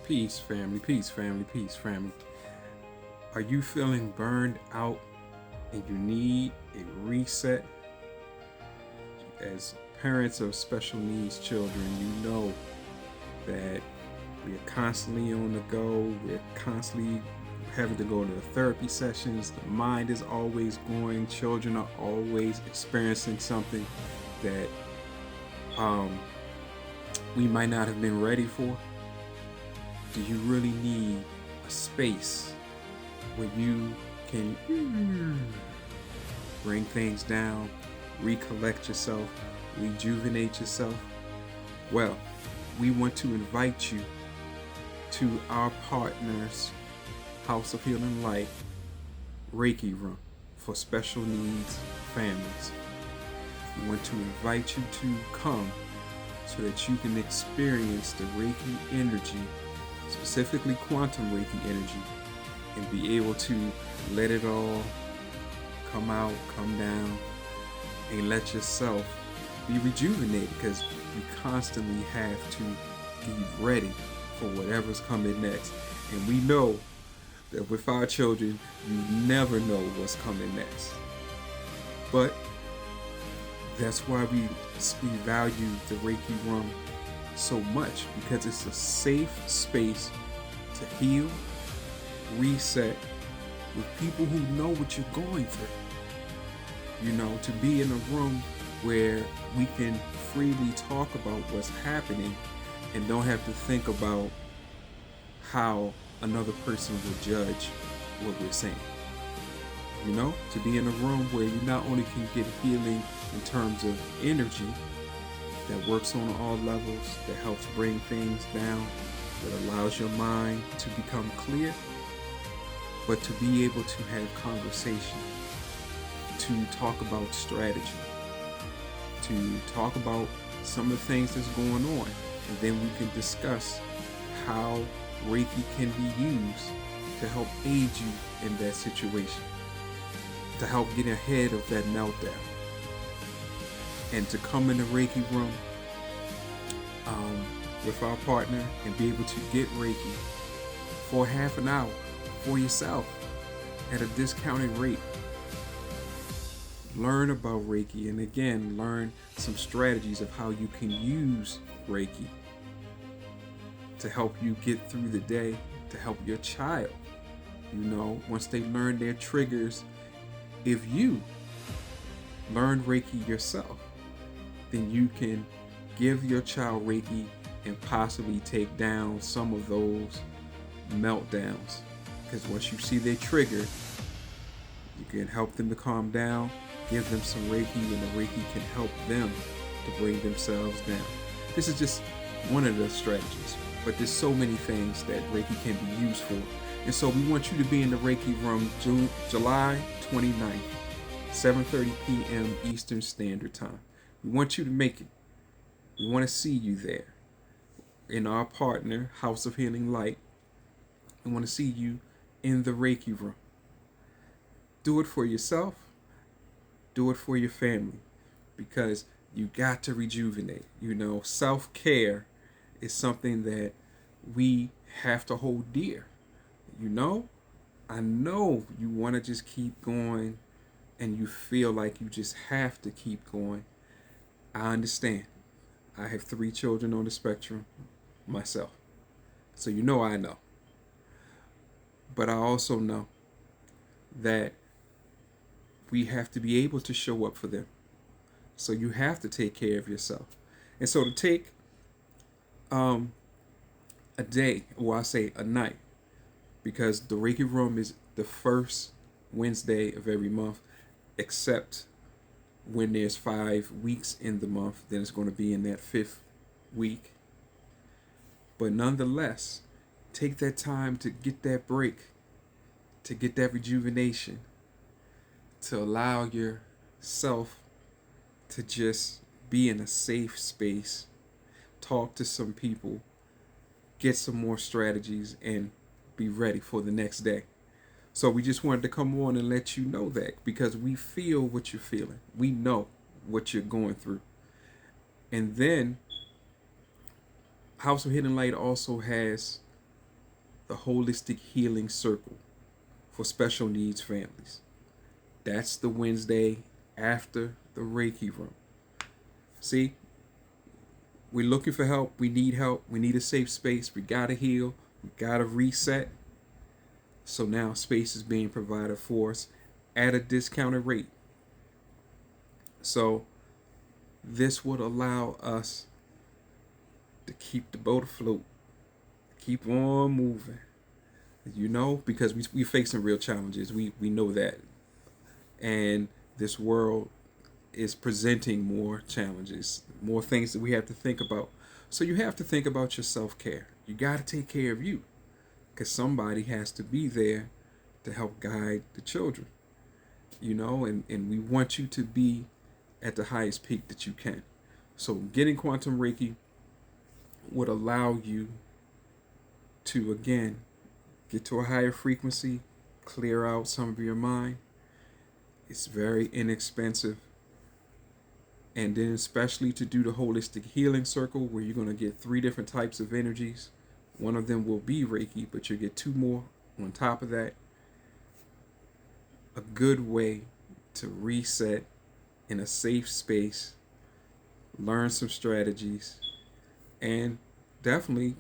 Peace, family. Peace, family. Peace, family. Are you feeling burned out and you need a reset? As parents of special needs children, you know that we are constantly on the go. We're constantly having to go to therapy sessions. The mind is always going. Children are always experiencing something that um, we might not have been ready for. Do you really need a space where you can bring things down, recollect yourself, rejuvenate yourself? Well, we want to invite you to our partners, House of Healing Light, Reiki Room for special needs families. We want to invite you to come so that you can experience the Reiki energy, specifically quantum Reiki energy, and be able to let it all come out, come down, and let yourself be rejuvenated, because you constantly have to be ready for whatever's coming next. And we know that with our children, you never know what's coming next. But that's why we value the Reiki Room so much, because it's a safe space to heal, reset with people who know what you're going through. You know, to be in a room where we can freely talk about what's happening and don't have to think about how another person will judge what we're saying. You know, to be in a room where you not only can get healing in terms of energy that works on all levels, that helps bring things down, that allows your mind to become clear, but to be able to have conversation, to talk about strategy, to talk about some of the things that's going on, and then we can discuss how Reiki can be used to help aid you in that situation, to help get ahead of that meltdown. And to come in the Reiki Room with our partner and be able to get Reiki for half an hour for yourself at a discounted rate. Learn about Reiki, and again, learn some strategies of how you can use Reiki to help you get through the day, to help your child. You know, once they learn their triggers, if you learn Reiki yourself, then you can give your child Reiki and possibly take down some of those meltdowns. Because once you see their trigger, you can help them to calm down, give them some Reiki, and the Reiki can help them to bring themselves down. This is just one of the strategies, but there's so many things that Reiki can be used for. And so we want you to be in the Reiki Room July 29th, 7:30 p.m. Eastern Standard Time. We want you to make it. We want to see you there. In our partner, House of Healing Light, we want to see you in the Reiki Room. Do it for yourself. Do it for your family, because you got to rejuvenate. You know, self-care is something that we have to hold dear. You know, I know you want to just keep going and you feel like you just have to keep going. I understand. I have 3 children on the spectrum myself. So you know I know. But I also know that we have to be able to show up for them. So you have to take care of yourself. And so to take a day, or I say a night, because the Reiki Room is the first Wednesday of every month, except when there's 5 weeks in the month, then it's going to be in that 5th week. But nonetheless, take that time to get that break, to get that rejuvenation, to allow yourself to just be in a safe space, talk to some people, get some more strategies, and be ready for the next day. So we just wanted to come on and let you know that, because we feel what you're feeling. We know what you're going through. And then House of Hidden Light also has the Holistic Healing Circle for Special Needs Families. That's the Wednesday after the Reiki Room. See, we're looking for help. We need help. We need a safe space. We gotta heal. We gotta reset. So now space is being provided for us at a discounted rate. So this would allow us to keep the boat afloat, keep on moving, because we're facing real challenges. We know that. And this world is presenting more challenges, more things that we have to think about. So you have to think about your self-care. You got to take care of you, because somebody has to be there to help guide the children, and we want you to be at the highest peak that you can. So getting quantum Reiki would allow you to, again, get to a higher frequency, clear out some of your mind. It's very inexpensive. And then especially to do the Holistic Healing Circle, where you're going to get 3 different types of energies. One of them will be Reiki, but you'll get 2 more on top of that. A good way to reset in a safe space, learn some strategies, and definitely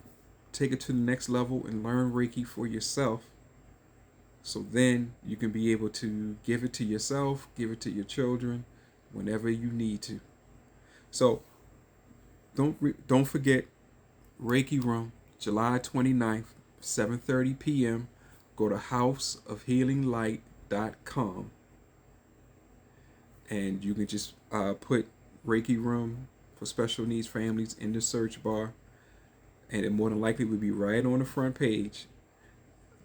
take it to the next level and learn Reiki for yourself. So then you can be able to give it to yourself, give it to your children, whenever you need to. So don't forget Reiki Room, July 29th, 7:30 p.m. Go to houseofhealinglight.com. And you can just put Reiki Room for Special Needs Families in the search bar, and it more than likely will be right on the front page,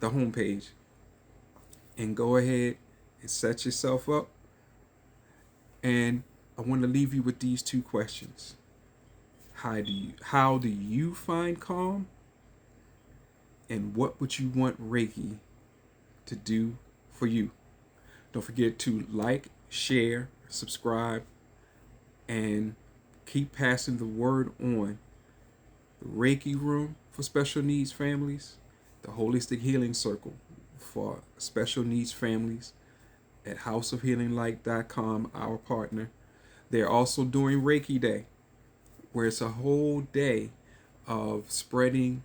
the home page. And go ahead and set yourself up. And I want to leave you with these 2 questions. How do you find calm? And what would you want Reiki to do for you? Don't forget to like, share, subscribe, and keep passing the word on. The Reiki Room for Special Needs Families, the Holistic Healing Circle for Special Needs Families at houseofhealinglight.com, our partner. They're also doing Reiki Day, where it's a whole day of spreading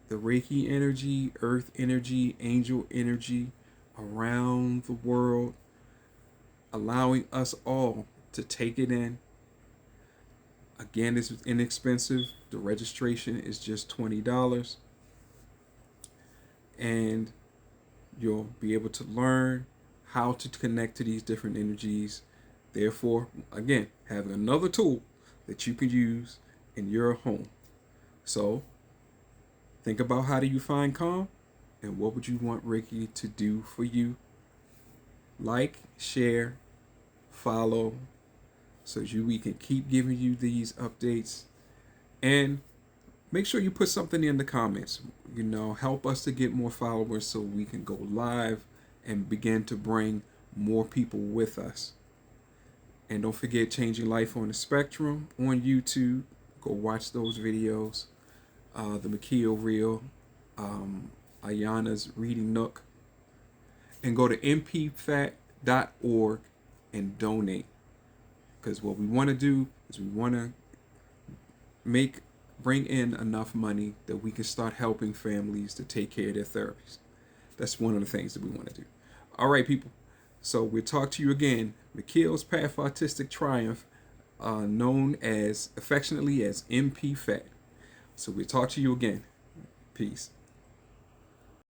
the Reiki energy, earth energy, angel energy around the world, allowing us all to take it in. Again, this is inexpensive. The registration is just $20. And you'll be able to learn how to connect to these different energies. Therefore, again, having another tool that you can use in your home. So, think about how do you find calm, and what would you want Reiki to do for you. Like, share, follow, so we can keep giving you these updates. And make sure you put something in the comments. Help us to get more followers so we can go live and begin to bring more people with us. And don't forget Changing Life on the Spectrum on YouTube. Go watch those videos. The Makio Reel, Ayana's Reading Nook. And go to mpfat.org and donate. Because what we want to do is we want to bring in enough money that we can start helping families to take care of their therapies. That's one of the things that we want to do. All right, people. So we'll talk to you again. McKeel's Path Artistic Triumph, known as affectionately as MP Fat. So we'll talk to you again. Peace.